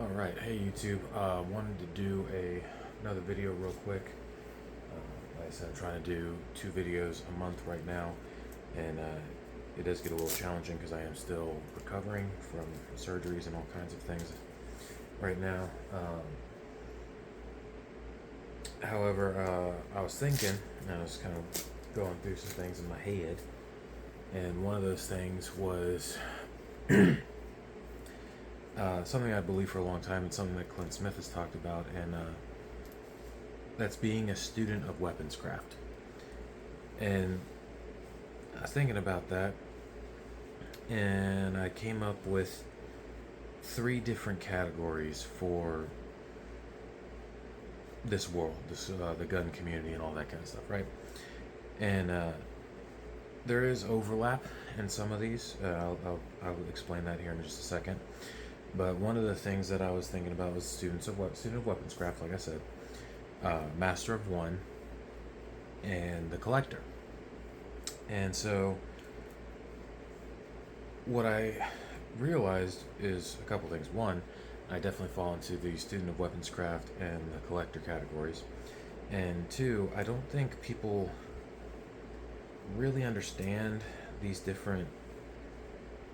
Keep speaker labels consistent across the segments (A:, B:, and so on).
A: Alright, hey YouTube, wanted to do another video real quick. Like I said, I'm trying to do 2 videos a month right now, and it does get a little challenging because I am still recovering from surgeries and all kinds of things right now. However, I was thinking, and I was kind of going through some things in my head, and one of those things was something I believe for a long time, and something that Clint Smith has talked about, and that's being a student of weaponscraft. And I was thinking about that, and I came up with 3 different categories for this world, the gun community, and all that kind of stuff, right? And there is overlap in some of these. I'll explain that here in just a second. But one of the things that I was thinking about was student of weaponscraft, like I said, master of one, and the collector. And so what I realized is a couple things. One, I definitely fall into the student of weaponscraft and the collector categories. And two, I don't think people really understand these different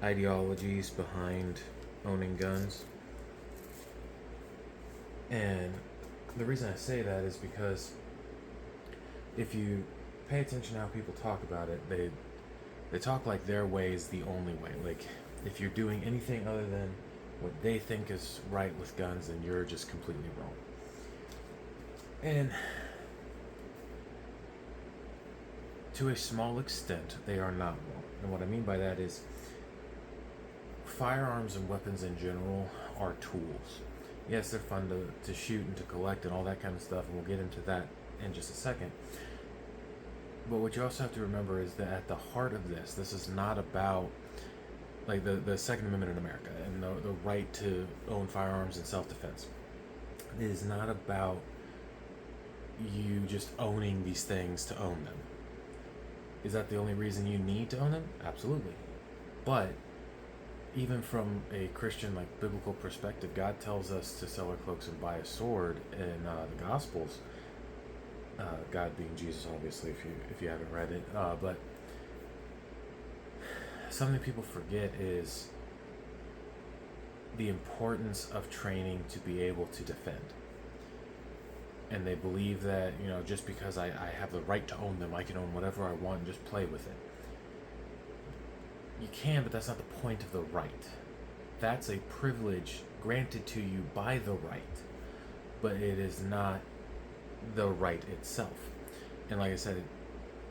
A: ideologies behind owning guns. And the reason I say that is because if you pay attention to how people talk about it, they talk like their way is the only way. Like, if you're doing anything other than what they think is right with guns, then you're just completely wrong. And to a small extent, they are not wrong. And what I mean by that is firearms and weapons in general are tools. Yes, they're fun to shoot and to collect and all that kind of stuff, and we'll get into that in just a second. But what you also have to remember is that at the heart of this is not about like the Second Amendment in America and the right to own firearms and self-defense. It is not about you just owning these things to own them. Is that the only reason you need to own them? Absolutely. But even from a Christian, like, biblical perspective, God tells us to sell our cloaks and buy a sword in the Gospels. God being Jesus, obviously, if you haven't read it. But something people forget is the importance of training to be able to defend. And they believe that, just because I have the right to own them, I can own whatever I want and just play with it. You can, but that's not the point of the right. That's a privilege granted to you by the right, but it is not the right itself. And like I said,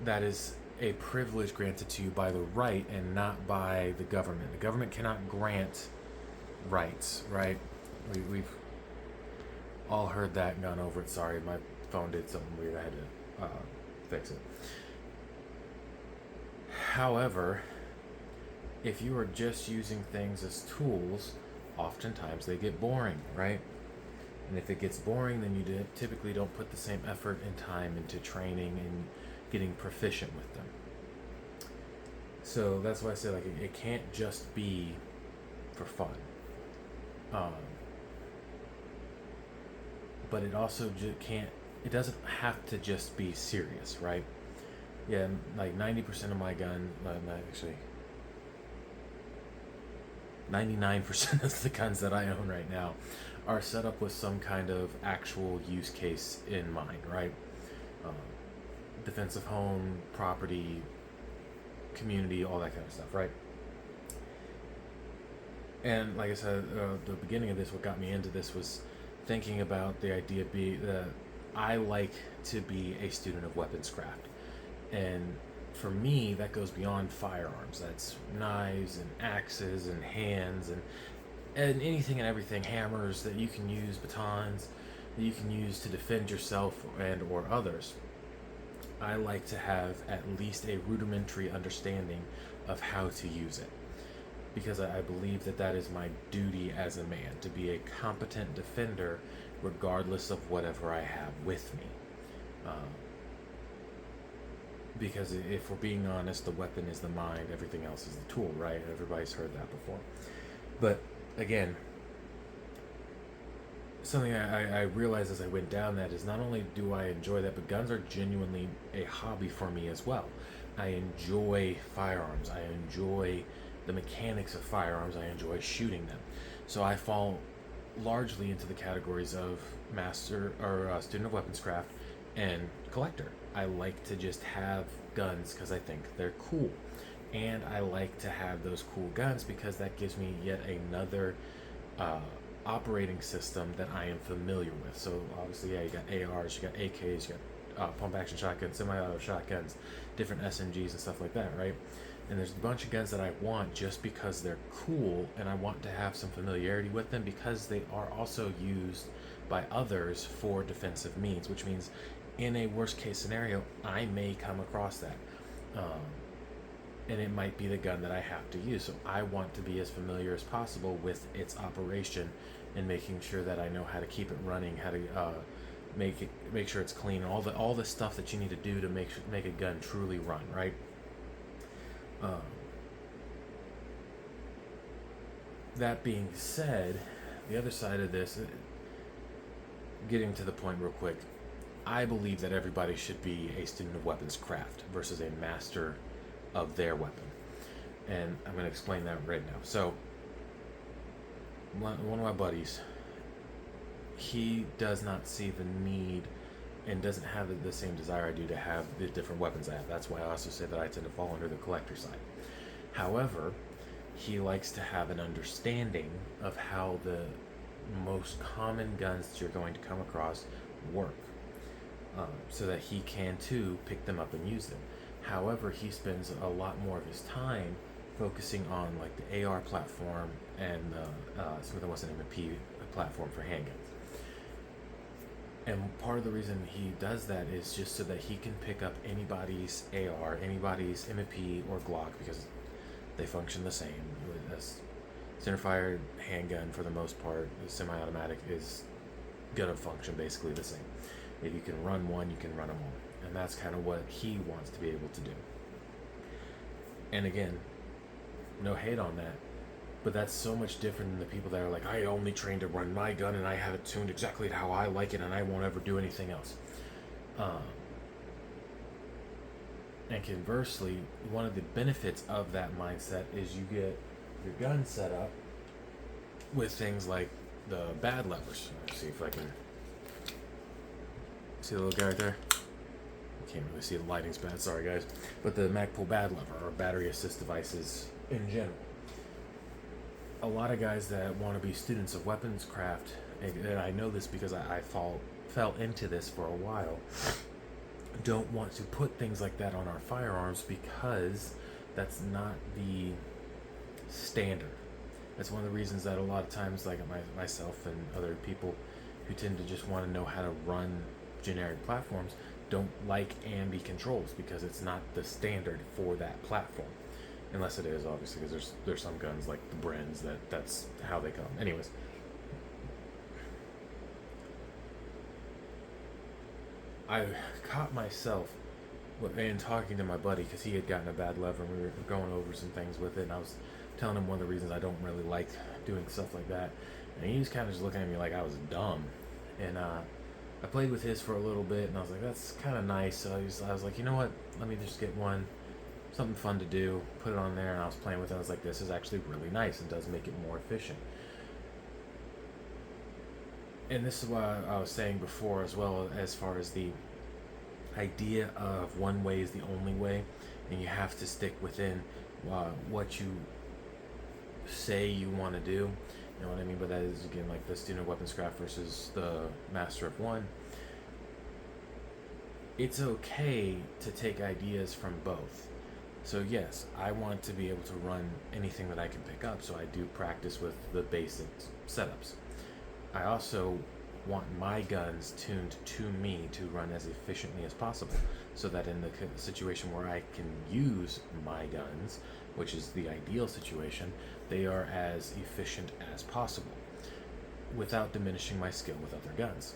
A: that is a privilege granted to you by the right and not by the government. The government cannot grant rights, right? We've all heard that and gone over it. Sorry, my phone did something weird. I had to fix it. However, if you are just using things as tools, oftentimes they get boring, right? And if it gets boring, then you typically don't put the same effort and time into training and getting proficient with them. So that's why I say, like, it can't just be for fun. But it also can't, it doesn't have to just be serious, right? Yeah, like 90% of my gun, actually, 99% of the guns that I own right now are set up with some kind of actual use case in mind, right? Defense of home, property, community, all that kind of stuff, right? And like I said, the beginning of this, what got me into this was thinking about the idea that I like to be a student of weaponscraft. And for me, that goes beyond firearms. That's knives and axes and hands and anything and everything, hammers that you can use, batons that you can use to defend yourself and or others. I like to have at least a rudimentary understanding of how to use it, because I believe that is my duty as a man, to be a competent defender regardless of whatever I have with me. Because if we're being honest, the weapon is the mind, everything else is the tool, right? Everybody's heard that before. But again, something I realized as I went down that is not only do I enjoy that, but guns are genuinely a hobby for me as well. I enjoy firearms. I enjoy the mechanics of firearms. I enjoy shooting them. So I fall largely into the categories of master or student of weaponscraft and collector. I like to just have guns because I think they're cool. And I like to have those cool guns because that gives me yet another uh, operating system that I am familiar with. So obviously, yeah, you got ARs, you got AKs, you got pump action shotguns, semi-auto shotguns, different SMGs and stuff like that, right? And there's a bunch of guns that I want just because they're cool, and I want to have some familiarity with them because they are also used by others for defensive means, which means in a worst case scenario, I may come across that. Um, and it might be the gun that I have to use. So I want to be as familiar as possible with its operation and making sure that I know how to keep it running, how to make sure it's clean, all the stuff that you need to do to make a gun truly run, right? Um, that being said, the other side of this, getting to the point real quick, I believe that everybody should be a student of weapons craft versus a master of their weapon. And I'm going to explain that right now. So, one of my buddies, he does not see the need and doesn't have the same desire I do to have the different weapons I have. That's why I also say that I tend to fall under the collector side. However, he likes to have an understanding of how the most common guns that you're going to come across work, so that he can too pick them up and use them. However, he spends a lot more of his time focusing on like the AR platform and the Smith & Wesson M&P platform for handguns. And part of the reason he does that is just so that he can pick up anybody's AR, anybody's M&P or Glock, because they function the same. A centerfire handgun, for the most part, semi-automatic, is gonna function basically the same. If you can run one, you can run them all. And that's kind of what he wants to be able to do. And again, no hate on that, but that's so much different than the people that are like, I only train to run my gun and I have it tuned exactly how I like it and I won't ever do anything else. And conversely, one of the benefits of that mindset is you get your gun set up with things like the bad levers. Let's see if I can see the little guy right there. Can't really see, the lighting's bad, sorry guys. But the Magpul bad lever, or battery assist devices in general. A lot of guys that want to be students of weaponscraft, and I know this because I fell into this for a while, don't want to put things like that on our firearms because that's not the standard. That's one of the reasons that a lot of times, like myself and other people who tend to just want to know how to run generic platforms, don't like ambi controls because it's not the standard for that platform, unless it is, obviously, because there's some guns like the Brens that's how they come. Anyways, I caught myself in talking to my buddy because he had gotten a bad lever and we were going over some things with it, and I was telling him one of the reasons I don't really like doing stuff like that, and he was kind of just looking at me like I was dumb. And I played with his for a little bit, and I was like, that's kind of nice. So I was like, you know what? Let me just get one, something fun to do, put it on there, and I was playing with it. I was like, this is actually really nice and does make it more efficient. And this is what I was saying before as well, as far as the idea of one way is the only way, and you have to stick within what you say you want to do. You know what I mean by that is, again, like the student of weaponscraft versus the master of one. It's okay to take ideas from both. So yes, I want to be able to run anything that I can pick up, so I do practice with the basic setups. I also want my guns tuned to me to run as efficiently as possible, so that in the situation where I can use my guns, which is the ideal situation, they are as efficient as possible without diminishing my skill with other guns.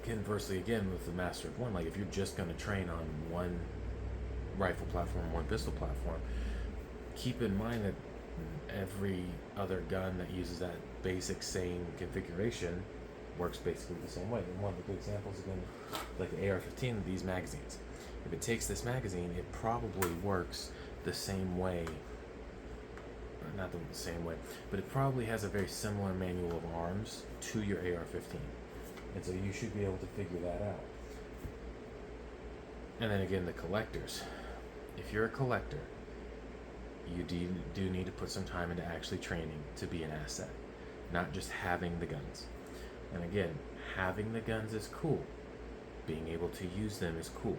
A: Conversely, again, with the Master of One, like if you're just going to train on one rifle platform, one pistol platform, keep in mind that And every other gun that uses that basic same configuration works basically the same way. And one of the good examples, again, like the AR-15, these magazines. If it takes this magazine, it probably works the same way, or not the same way, but it probably has a very similar manual of arms to your AR-15. And so you should be able to figure that out. And then again, the collectors. If you're a collector, you do need to put some time into actually training to be an asset, not just having the guns. And again, having the guns is cool. Being able to use them is cooler.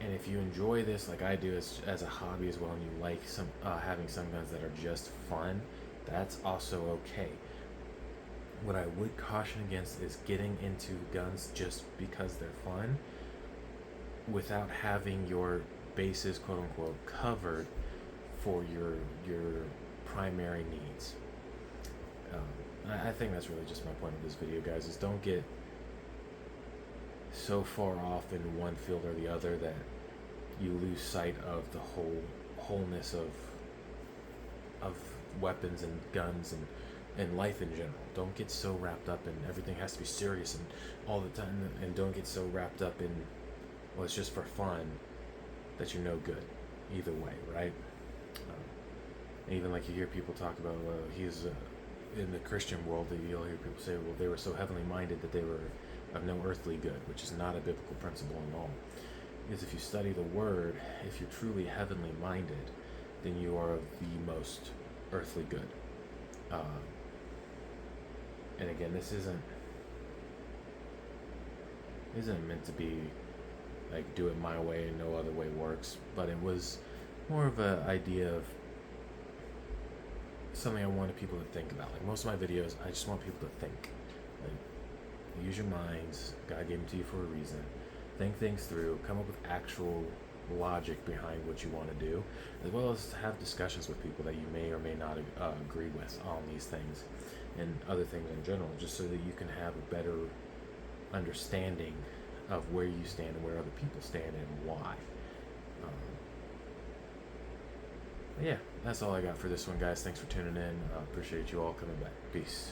A: And if you enjoy this like I do as a hobby as well, and you like having some guns that are just fun, that's also okay. What I would caution against is getting into guns just because they're fun without having your bases, quote unquote, covered for your primary needs. I think that's really just my point of this video, guys, is don't get so far off in one field or the other that you lose sight of the wholeness of weapons and guns and life in general. Don't get so wrapped up in everything has to be serious and all the time, and don't get so wrapped up in, well, it's just for fun, that you're no good either way, right? Even like you hear people talk about, well, he's in the Christian world, you'll hear people say, well, they were so heavenly minded that they were of no earthly good, which is not a biblical principle at all. Because if you study the Word, if you're truly heavenly minded, then you are of the most earthly good. And again, this isn't meant to be like do it my way and no other way works, but it was more of an idea of something I wanted people to think about. Like most of my videos, I just want people to think. Like, use your minds. God gave them to you for a reason. Think things through. Come up with actual logic behind what you want to do, as well as have discussions with people that you may or may not agree with on these things and other things in general, just so that you can have a better understanding of where you stand and where other people stand and why. Yeah, that's all I got for this one, guys. Thanks for tuning in. Appreciate you all coming back. Peace.